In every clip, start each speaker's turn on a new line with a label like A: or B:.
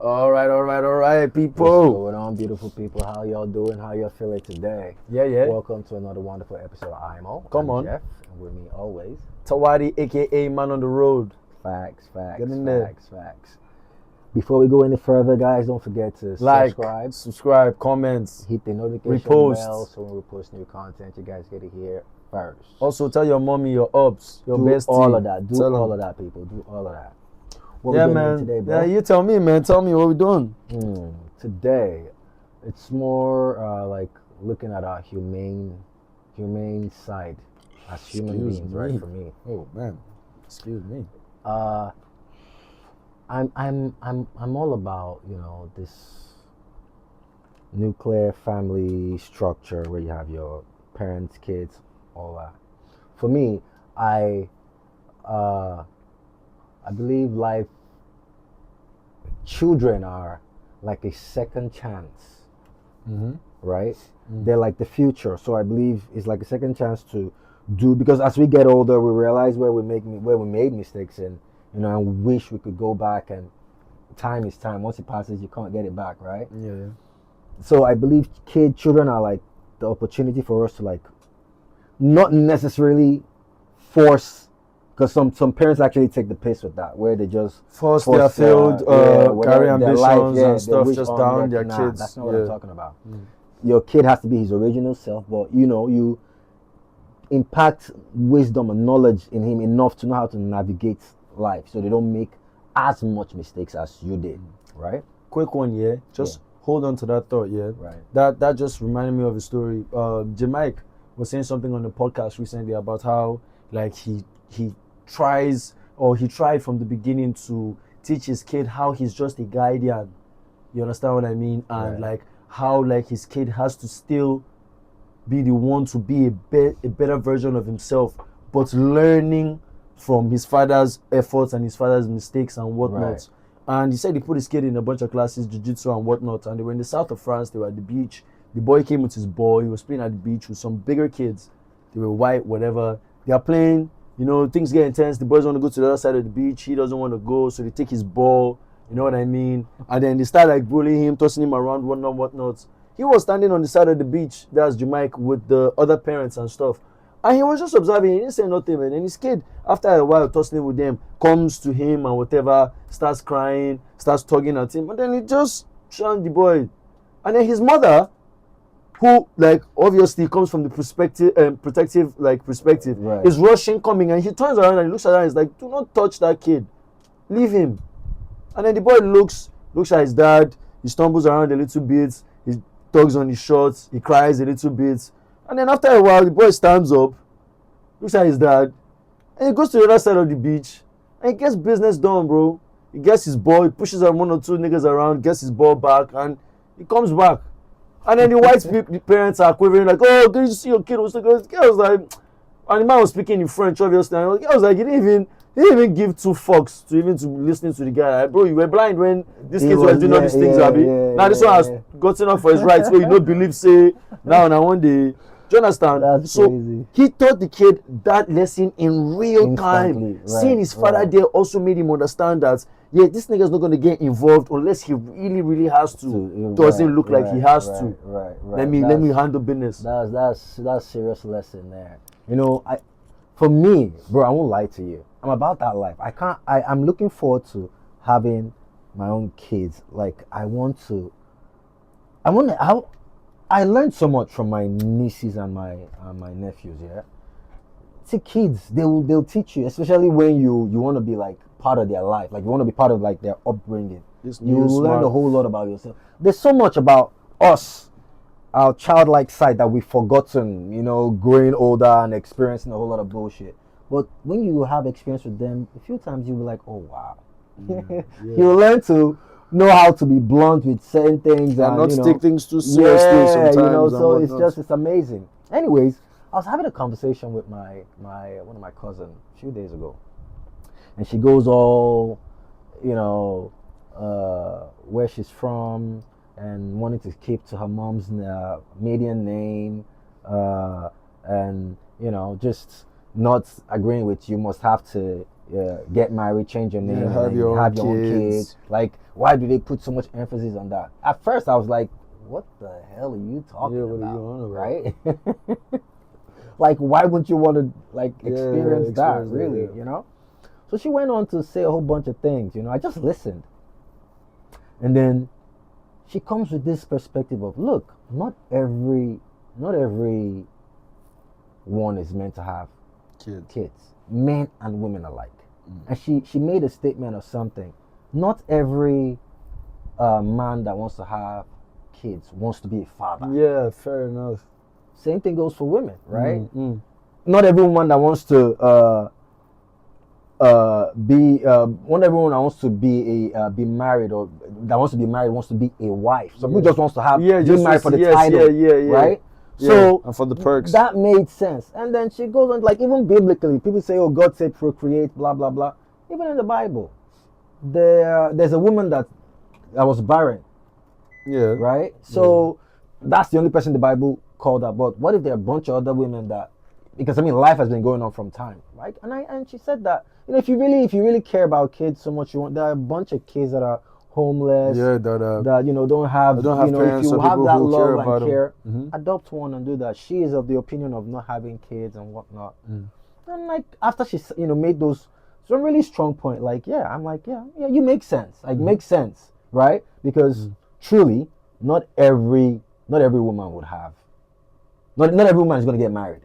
A: All right,
B: What's
A: people.
B: going on, beautiful people? How y'all doing? How y'all feeling today?
A: Yeah.
B: Welcome to another wonderful episode of IMO.
A: Come
B: I'm
A: on.
B: Jeff, and with me always.
A: Tawati, aka Man on the Road.
B: Facts.
A: Get in there.
B: Before we go any further, guys, don't forget to
A: Like,
B: subscribe,
A: subscribe, comments.
B: hit the notification
A: repost.
B: bell, so when we post new content, you guys get it here first.
A: Also, tell your mommy, your ups, your
B: do
A: bestie.
B: all of that. Do
A: Tell
B: all
A: 'em.
B: of that, people. Do all of that. What
A: Yeah,
B: we getting in
A: man.
B: today, bro?
A: Yeah, you tell me, man. Tell me what we doing.
B: Today, it's more like looking at our humane side as human
A: Excuse
B: beings,
A: me.
B: right? For me,
A: Oh man, excuse me.
B: I'm all about this nuclear family structure where you have your parents, kids, all that. For me, I believe children are like a second chance, right? They're like the future. So I believe it's like a second chance to do, because as we get older, we realize where we made mistakes, and and wish we could go back. And time is time. Once it passes, you can't get it back, right?
A: Yeah.
B: So I believe children are like the opportunity for us to like not necessarily force, because some parents actually take the piss with that, where they just
A: Force their failed career
B: their
A: ambitions
B: life,
A: and stuff
B: wish
A: just
B: on
A: down their
B: nah,
A: kids.
B: That's not what I'm talking about. Your kid has to be his original self, but you impact wisdom and knowledge in him enough to know how to navigate life, so they don't make as much mistakes as you did, right?
A: Quick one, yeah. Just hold on to that thought, yeah.
B: Right.
A: That just reminded me of a story. Jamaica was saying something on the podcast recently about how like he tries, or he tried from the beginning to teach his kid how he's just a guardian. You understand what I mean? And
B: Right.
A: like how like his kid has to still be the one to be a better version of himself, but learning from his father's efforts and his father's mistakes and whatnot.
B: Right.
A: And he said he put his kid in a bunch of classes, jiu-jitsu and whatnot, and they were in the south of France. They were at the beach. The boy came with his ball. He was playing at the beach with some bigger kids. They were white, whatever. They are playing, things get intense. The boys want to go to the other side of the beach. He doesn't want to go, so they take his ball. You know what I mean? And then they start like bullying him, tossing him around, whatnot. He was standing on the side of the beach, that's Jamaica, with the other parents and stuff. And he was just observing. He didn't say nothing, man. And his kid, after a while tussling with them, comes to him and whatever, starts crying, starts tugging at him. And then he just shunned the boy. And then his mother, who like obviously comes from the protective perspective,
B: Right.
A: is rushing, coming, and he turns around and he looks at her and he's like, "Do not touch that kid. Leave him." And then the boy looks at his dad. He stumbles around a little bit. He tugs on his shorts. He cries a little bit. And then after a while, the boy stands up, looks at his dad, and he goes to the other side of the beach, and he gets business done, bro. He gets his ball. He pushes one or two niggas around, gets his ball back, and he comes back. And then the white the parents are quivering like, "Oh, did you see your kid?" The girl was like, and the man was speaking in French, obviously. And the girl was like, he didn't even give two fucks to listening to the guy. Like, bro, you were blind when these kids were doing all these things, Abi. Now this one has gotten up for his rights, so you don't believe, say, now one day. Do you understand?
B: That's
A: so
B: crazy.
A: he taught the kid that lesson in real time.
B: Instantly,
A: Seeing his father
B: right.
A: there also made him understand that, yeah, this nigga's not going to get involved unless he really, really has to. Doesn't look like he has to.
B: Right.
A: Let me handle business.
B: That's serious lesson there. For me, bro, I won't lie to you. I'm about that life. I'm looking forward to having my own kids. Like I learned so much from my nieces and my nephews. Yeah, see, kids, they'll teach you, especially when you want to be like part of their life, like you want to be part of like their upbringing. You learn a whole lot about yourself. There's so much about us, our childlike side, that we've forgotten. Growing older and experiencing a whole lot of bullshit. But when you have experience with them a few times, you'll be like, oh wow. You learn to know how to be blunt with certain things and
A: not to take things too seriously sometimes.
B: So it's amazing. Anyways, I was having a conversation with my one of my cousins a few days ago, and she goes all, where she's from and wanting to keep to her mom's maiden name, and just not agreeing with you must have to get married, change your name,
A: Yeah,
B: and
A: have
B: then
A: your own
B: have your own
A: kids.
B: kids. Like, why do they put so much emphasis on that? At first, I was like, what the hell are you talking
A: Yeah, what are
B: about?
A: you on about?
B: Right? Like, why wouldn't you want to like experience that?
A: experience that,
B: Really,
A: yeah.
B: you know? So she went on to say a whole bunch of things. You know, I just listened, and then she comes with this perspective of, look, not every one is meant to have kids, men and women alike. And she made a statement of something. Not every man that wants to have kids wants to be a father.
A: Yeah, fair enough.
B: Same thing goes for women, right?
A: Mm.
B: Not everyone that wants to not everyone that wants to be married or that wants to be married wants to be a wife. Some people just wants to have be married for the title, right?
A: Yeah,
B: so
A: and for the perks.
B: That made sense. And then she goes on, like, even biblically, people say, oh, God said procreate, blah blah blah. Even in the Bible, there's a woman that was barren,
A: Yeah.
B: right? So that's the only person the Bible called her. But what if there are a bunch of other women that, because I mean, life has been going on from time, right? And she said that, you know, if you really care about kids so much, there are a bunch of kids that are homeless, that you know don't have you know, if
A: parents
B: you
A: or
B: have
A: people
B: that
A: who care
B: love
A: about
B: and care,
A: them.
B: adopt one and do that. She is of the opinion of not having kids and whatnot. And like after she made those some really strong point, like I'm like you make sense, like makes sense, right? Because truly, not every woman would have, not every woman is going to get married,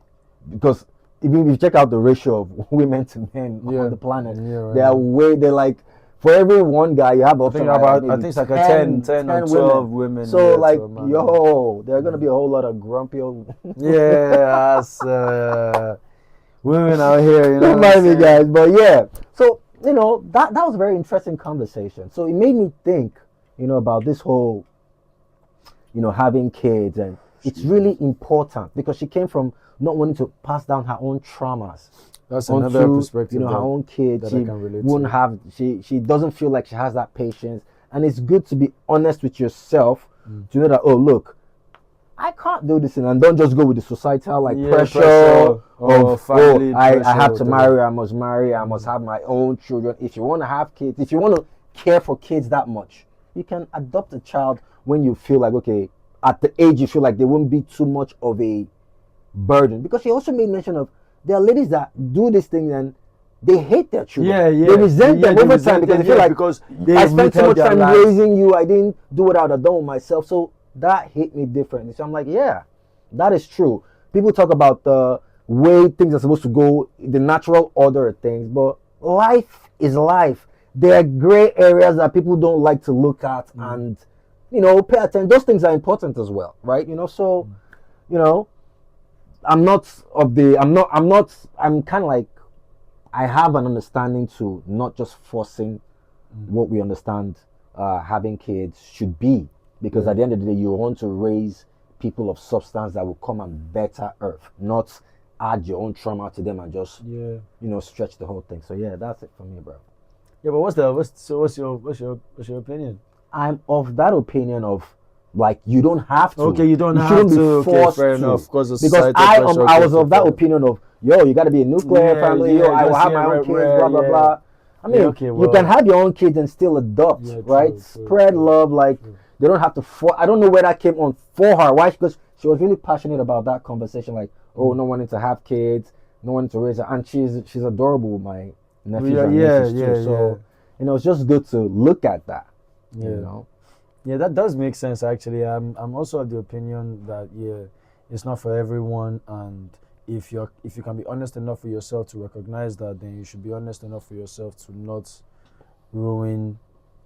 B: because if you check out the ratio of women to men on the planet, they're like, for every one guy you have
A: I think it's like 10 or 12 women.
B: So like, there are gonna be a whole lot of grumpy old
A: women out here, you know.
B: Don't mind me, guys, but yeah. So that was a very interesting conversation. So it made me think, about this whole, having kids, and it's really important because she came from not wanting to pass down her own traumas.
A: That's another perspective.
B: Her own kids, she wouldn't have. She doesn't feel like she has that patience, and it's good to be honest with yourself to know that, oh look, I can't do this, and don't just go with the societal pressure of family. I have to marry. I must marry. I must have my own children. If you want to have kids, if you want to care for kids that much, you can adopt a child when you feel like, okay, at the age you feel like they won't be too much of a burden. Because she also made mention of, there are ladies that do this thing and they hate their children. They resent them over time because they feel like, because I spent so much time raising you, I didn't do what I would have done with myself. So that hit me differently. So I'm like, yeah, that is true. People talk about the way things are supposed to go, the natural order of things, but life is life. There are gray areas that people don't like to look at and, pay attention. Those things are important as well, right? So, I'm kind of like, I have an understanding to not just forcing what we understand having kids should be, because at the end of the day, you want to raise people of substance that will come and better Earth, not add your own trauma to them and just stretch the whole thing. So that's it for me, bro.
A: Yeah, but what's your opinion?
B: I'm of that opinion of, like, you don't have to.
A: Okay, you shouldn't be forced fair enough. Because
B: I was of that opinion of, you got to be a nuclear family. I will have my own kids. Blah blah blah. I mean, you can have your own kids and still adopt, right? True, Spread love, like they don't have to. I don't know where that came on for her. Why? Because she was really passionate about that conversation. Like, not wanting to have kids, not wanting to raise her, and she's adorable with my nephews and nieces too. So it's just good to look at that.
A: Yeah, that does make sense actually. I'm also of the opinion that it's not for everyone, and if you can be honest enough with yourself to recognize that, then you should be honest enough with yourself to not ruin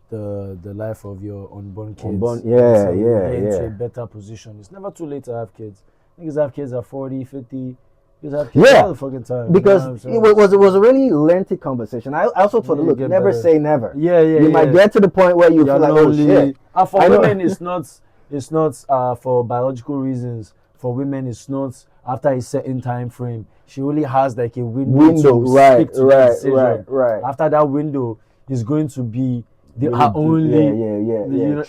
A: the life of your unborn kids. Get into a better position. It's never too late to have kids. Niggas have kids at 40, 50. Niggas have kids all the fucking time.
B: Because it was a really lengthy conversation. I also told her, look, never say never. You might get to the point where you feel like, oh shit.
A: And for women, it's not for biological reasons. For women, it's not after a certain time frame. She only has like a window to stick to that decision. Right. After that window is going to be her only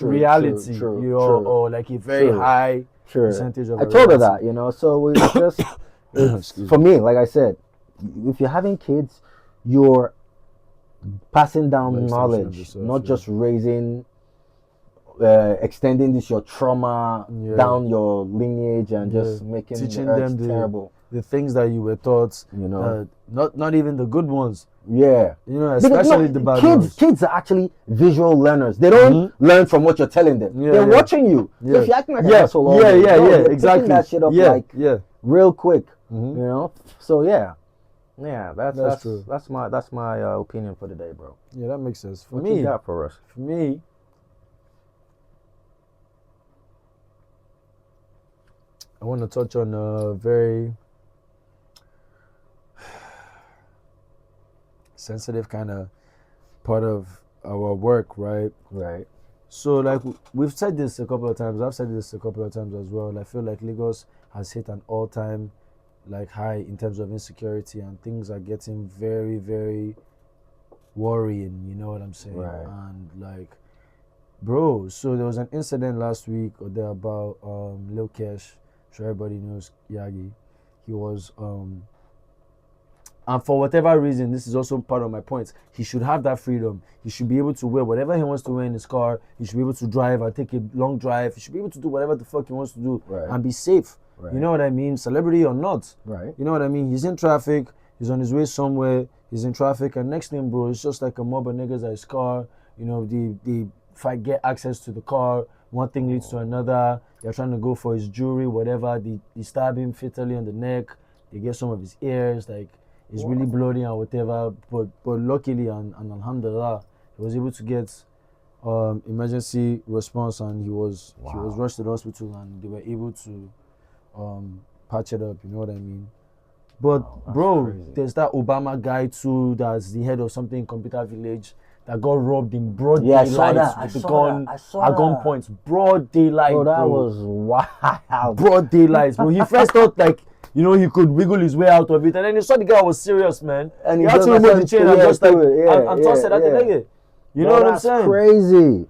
A: reality,
B: true.
A: or like a very high percentage of.
B: I told her that, So it's just for me, like I said, if you're having kids, you're passing down
A: By extension of
B: knowledge,
A: yourself,
B: not
A: yeah.
B: just raising, extending this your trauma
A: Yeah.
B: down your lineage and just
A: Yeah.
B: making
A: Teaching
B: the earth
A: them
B: terrible.
A: the things that you were taught,
B: You know,
A: not even the good ones.
B: yeah.
A: You know,
B: Because,
A: especially the bad ones.
B: kids are actually visual learners. They don't learn from what you're telling them.
A: Yeah,
B: They're
A: yeah.
B: watching you. So
A: Yeah.
B: if you're acting like an
A: Yeah,
B: asshole all
A: yeah,
B: day,
A: yeah,
B: bro,
A: yeah,
B: they're
A: exactly.
B: picking that shit up
A: Yeah,
B: like
A: yeah.
B: real quick.
A: Mhm.
B: You know. So yeah, that's
A: true.
B: That's my opinion for today, bro.
A: Yeah, that makes sense. For
B: What
A: me,
B: you got for us?
A: For me, I want to touch on a very sensitive kind of part of our work, right?
B: Right.
A: So, like, we've said this a couple of times. I've said this a couple of times as well. I feel like Lagos has hit an all-time, like, high in terms of insecurity, and things are getting very, very worrying. You know what I'm saying?
B: Right.
A: And like, bro, so there was an incident last week or there about Lil Kesh. Sure, everybody knows Yagi. He was and for whatever reason, this is also part of my points. He should have that freedom. He should be able to wear whatever he wants to wear in his car. He should be able to drive or take a long drive. He should be able to do whatever the fuck he wants to do and be safe.
B: Right.
A: You know what I mean? Celebrity or not.
B: Right.
A: You know what I mean? He's in traffic. He's on his way somewhere. He's in traffic, and next thing, bro, it's just like a mob of niggas at his car. You know, if I get access to the car, one thing leads to another. They're trying to go for his jewelry, whatever. They stab him fatally on the neck. They get some of his ears, like he's really bloody and whatever. But luckily and alhamdulillah, he was able to get emergency response, and he was rushed to the hospital, and they were able to patch it up. You know what I mean? But bro,
B: crazy.
A: There's that Obama guy too. That's the head of something in Computer Village that got robbed in broad
B: Yeah, I
A: daylight
B: saw that.
A: with
B: I
A: a
B: saw
A: gun
B: that. I saw
A: at
B: that.
A: gunpoint. Broad daylight,
B: Bro,
A: bro.
B: that was wild.
A: Broad daylight, bro. He first thought like, you know, he could wiggle his way out of it, and then he saw the guy was serious, man.
B: And
A: he
B: he
A: had to
B: just
A: remove the chain and just like and toss it at the
B: yeah.
A: nigga. You
B: Bro,
A: know what I'm
B: that's
A: saying?
B: crazy.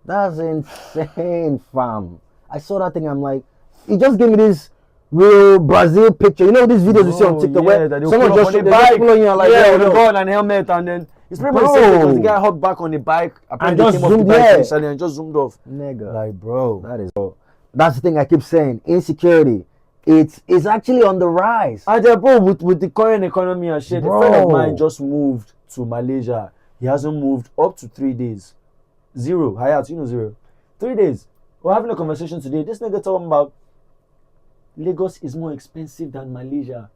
B: That's insane, fam. I saw that thing. I'm like, he just gave me this real Brazil picture. You know these videos you see on TikTok where
A: that
B: someone just
A: on the
B: they're
A: bike,
B: just following you like,
A: with a gun and helmet, and then it's pretty much the same because the guy hopped back on the bike, apparently
B: just
A: came off the
B: zoomed,
A: bike initially and just zoomed off.
B: Nigga.
A: Like, bro,
B: That's the thing I keep saying. Insecurity. It's actually on the rise.
A: and bro, with the current economy and shit,
B: Bro.
A: a friend of mine just moved to Malaysia. He hasn't moved up to 3 days. Zero. Hayat, you know zero. 3 days. We're having a conversation today. This nigga talking about Lagos is more expensive than Malaysia.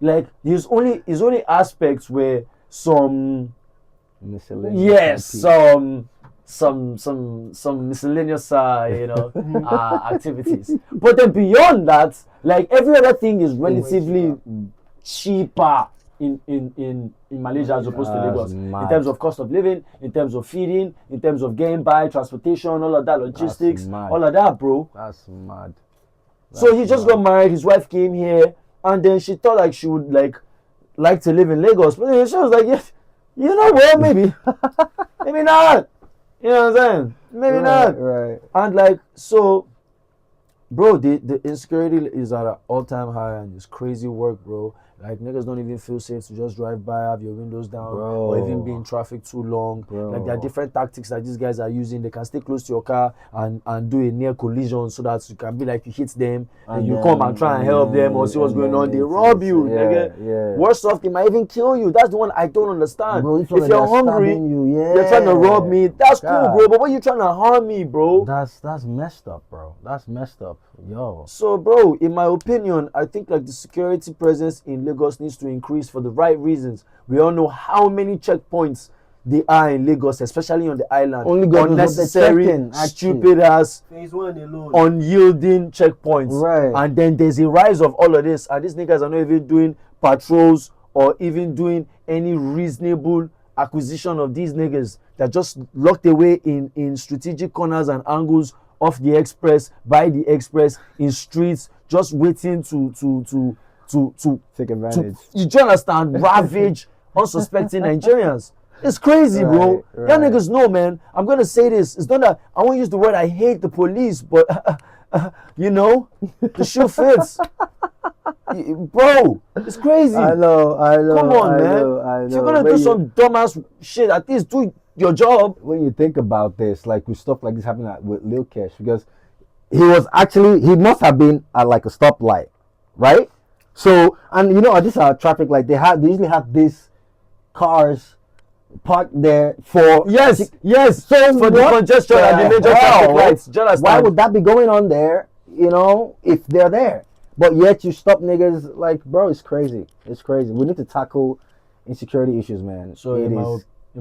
A: Like, his only aspects were some
B: Miscellaneous.
A: some miscellaneous activities. But then beyond that, like every other thing is relatively cheaper in Malaysia as opposed to Lagos.
B: Mad.
A: In terms of cost of living, in terms of feeding, in terms of getting by, transportation, all of that, logistics,
B: mad.
A: all of that, bro.
B: That's mad.
A: So he just got married, his wife came here, and then she thought like she would like to live in Lagos. But then she was like, yeah, you know what, maybe. Maybe not. You know what I'm saying? Maybe not.
B: Right.
A: And like, so, bro, the insecurity is at an all-time high, and it's crazy work, bro. Like, niggas don't even feel safe to just drive by, have your windows down, or even be in traffic too long. Like, there are different tactics that these guys are using. They can stay close to your car and do a near collision so that you can be like, you hit them, and you come and try and help them or see what's going on. They rob you, nigga.
B: Yeah.
A: Worse off, they might even kill you. That's the one I don't understand.
B: Bro,
A: if you're hungry, you're trying to rob me. That's cool, bro. But what you trying to harm me, bro?
B: That's messed up, bro. That's messed up, yo.
A: So, bro, in my opinion, I think like the security presence in Lagos needs to increase for the right reasons. We all know how many checkpoints there are in Lagos, especially on the island.
B: Only God
A: unnecessary, stupid ass, unyielding checkpoints.
B: Right.
A: And then there's a rise of all of this, and these niggas are not even doing patrols or even doing any reasonable acquisition of these niggas. They're just locked away in strategic corners and angles off the express, by the express, in streets, just waiting to
B: take advantage.
A: You do understand? Ravage unsuspecting Nigerians. It's crazy, bro.
B: Right.
A: Y'all niggas know, man. I'm gonna say this. It's not that I won't use the word I hate the police, but You know, the shoe fits. Bro, it's crazy.
B: I know.
A: Come on, man.
B: I know.
A: If you're gonna do some dumbass shit, at least do your job.
B: When you think about this, like with stuff like this happening with Lil Kesh, because he must have been at like a stoplight, right? So, and you know, at this traffic light, they usually have these cars parked there for
A: Yes.
B: So
A: For the congestion and the major traffic lights. Do you understand?
B: Why would that be going on there? You know, if they're there, but yet you stop niggas, like, bro, it's crazy. It's crazy. We need to tackle insecurity issues, man.
A: So in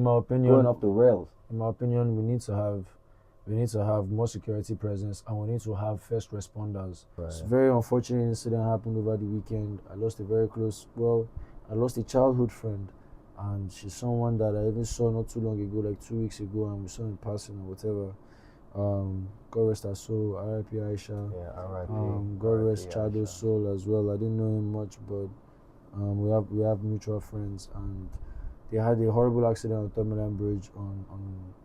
A: my opinion,
B: going off the rails.
A: In my opinion, we need to have more security presence, and we need to have first responders.
B: Right.
A: It's a very unfortunate incident happened over the weekend. I lost a childhood friend, and she's someone that I even saw not too long ago, like 2 weeks ago, and we saw in passing or whatever. God rest her soul, R.I.P. Aisha.
B: Yeah, R.I.P.
A: God rest Chado's soul as well. I didn't know him much, but we have mutual friends, and they had a horrible accident on Terminal Bridge on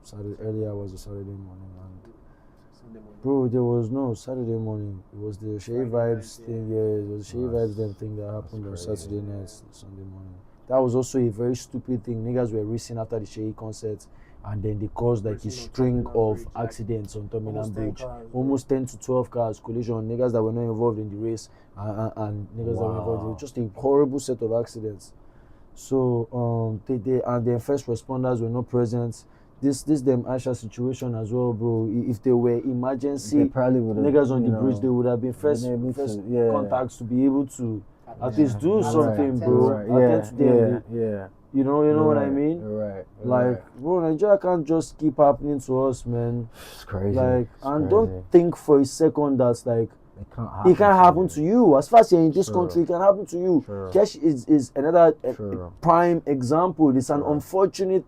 A: Saturday, early hours of Saturday morning. And bro, there was no Saturday morning. It was the Shea Vibes thing. Yeah, it was the Shea Vibes thing that happened on Saturday night, Sunday morning. That was also a very stupid thing. Niggas were racing after the Shea concert, and then they caused like a string of accidents on Terminal Bridge. Almost 10 to 12 cars collision. Niggas that were not involved in the race and niggas that were involved. It was just a horrible set of accidents. So they and their first responders were not present. This them Aisha situation as well, bro. If there were emergency niggas on the bridge, they would have been first contacts to be able to at least do something, bro.
B: Yeah.
A: You know what I mean?
B: Right.
A: Bro, Nigeria can't just keep happening to us, man.
B: It's crazy.
A: Don't think for a second that's like it can't happen to you. As far as you're in this country, it can happen to you. Kesh is another prime example. It's an unfortunate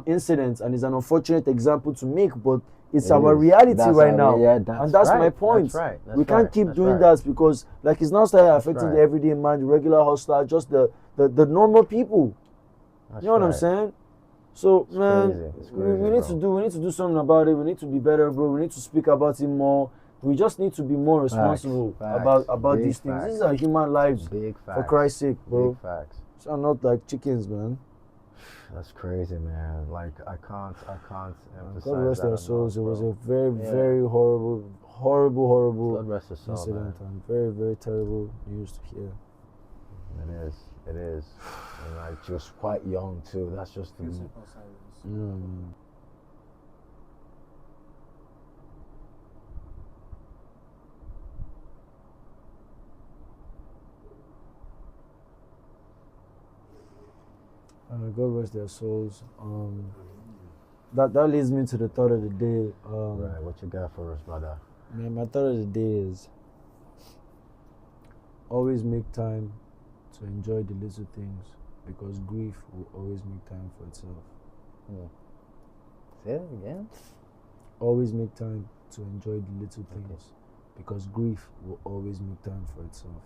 A: incident, and it's an unfortunate example to make, but it's our reality right now. And that's my point. We can't keep doing that, because like it's not starting affecting the everyday man, the regular hustler, just the normal people. You know what I'm saying? So man, we need to do something about it. We need to be better, bro. We need to speak about it more. We just need to be more responsible about these things. These are human lives. For Christ's sake, bro.
B: Big facts.
A: So I'm not like chickens, man.
B: That's crazy, man. Like I can't emphasize.
A: God rest their souls. It was a very, very horrible incident, and very, very terrible news to hear.
B: It is. And like just quite young too. That's just the
A: God rest their souls. That leads me to the thought of the day.
B: Right, what you got for us, brother?
A: Man, my thought of the day is always make time to enjoy the little things, because grief will always make time for itself.
B: Say it again.
A: Always make time to enjoy the little things, because grief will always make time for itself.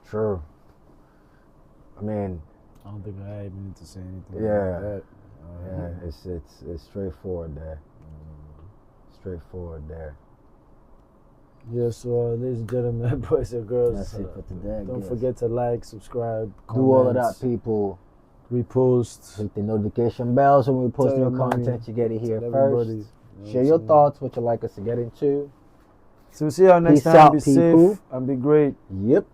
B: True. I mean,
A: I don't think I even need to say anything
B: yeah,
A: about that.
B: It's straightforward there.
A: Yeah, so ladies and gentlemen, boys and girls,
B: that's it for today.
A: Don't forget to like, subscribe, comment,
B: do all of that, people.
A: Repost,
B: hit the notification bell so when we post new content, you get it here first. Share your thoughts, what you like us to get into.
A: So we'll see you next time. Be safe and be great.
B: Yep.